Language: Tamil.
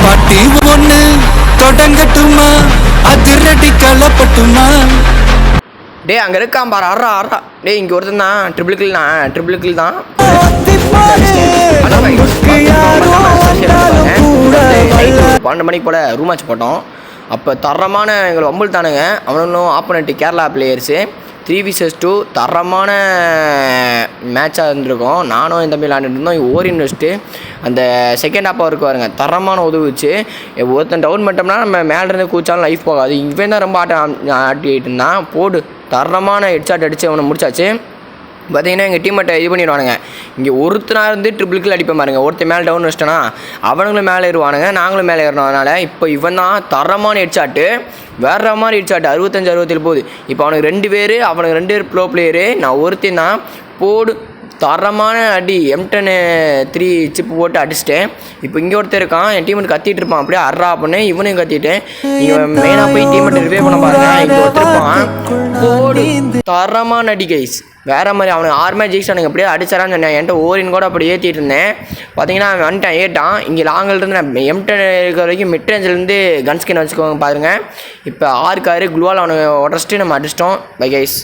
பாட்டி ஒண்ணு தொடங்கட்டுமா அதிரடி கலப்பட்டுமா டே அங்கே இருக்கான் பாரு ஆறா ஆறா டே இங்கே ஒருத்தன் தான் ட்ரிபிள் கில் தான் 12 மணிக்கு போல் ரூம் மேட்ச் போட்டோம். அப்போ தரமான எங்களை வம்புல் தானுங்க அவனுங்களும் ஆப்போனண்ட்டு கேரளா பிளேயர்ஸு 3vs2 தரமான மேட்சாக இருந்திருக்கும். நானும் இந்த தம்பி விளாண்டுட்டு இருந்தோம். ஓரின் வச்சுட்டு அந்த செகண்ட் ஹாப்பாக இருக்கு பாருங்க தரமான உதவுச்சு. ஒருத்தன் டவுன் பண்ணிட்டோம்னா நம்ம மேலேருந்து கூச்சாலும் லைஃப் போகாது. இவன் தான் ரொம்ப ஆட்டிகிட்டு இருந்தான். போடு தரமான ஹெட்ஷாட் அடித்து அவனை முடிச்சாச்சு. பார்த்தீங்கன்னா எங்கள் டீம்மேட்டை இது பண்ணிடுவானுங்க. இங்கே ஒருத்தனாக இருந்து ட்ரிபிள் கில் அடிப்பேன் பாருங்க. ஒருத்தர் மேலே டவுன் வச்சிட்டோன்னா அவனுங்களும் மேலே ஏறுவானுங்க, நாங்களும் மேலே ஏறணும். அதனால் இப்போ இவன் தான் தரமான ஹெட்ஷாட்டு, வேற மாதிரி ஹெட்ஷாட்டு 65-67 போகுது. இப்போ அவனுக்கு 2 பேர், அவனுக்கு 2 பேர் ப்ளோ பிளேயரு, நான் ஒருத்தன் தான். போடு தரமான அடி M10 3 சிப்பு போட்டு அடிச்சிட்டேன். இப்போ இங்கே ஒருத்தர் இருக்கான், என் டீமெட்டு கத்திட்டு இருப்பான். அப்படியே அர்றா பண்ணு இவனையும் கத்திட்டேன். நீங்கள் மெயினாக போய் டீமெட்டு ரிவே பண்ண பாருங்க. இங்கே ஒருத்தர் இருப்பான். போடு தரமான அடி கைஸ், வேறு மாதிரி. அவனுக்கு 6 மேட்ச் ஜெயிச்சிட்டானுங்க. அப்படியே அடிச்சாரான்னு சொன்னேன். என்கிட்ட ஓரின் கூட அப்படி ஏற்றிட்டு இருந்தேன். பார்த்தீங்கன்னா அவன் வந்துட்டான், ஏட்டான். இங்கே லாங்கிலிருந்து நான் M10 இருக்கிற வரைக்கும் மிட் ரேஞ்சிலேருந்து கன் ஸ்கின் வச்சுக்கோங்க பாருங்கள். இப்போ 6 குளுவால் அவனை உடச்சிட்டு நம்ம அடிச்சிட்டோம். Bye guys.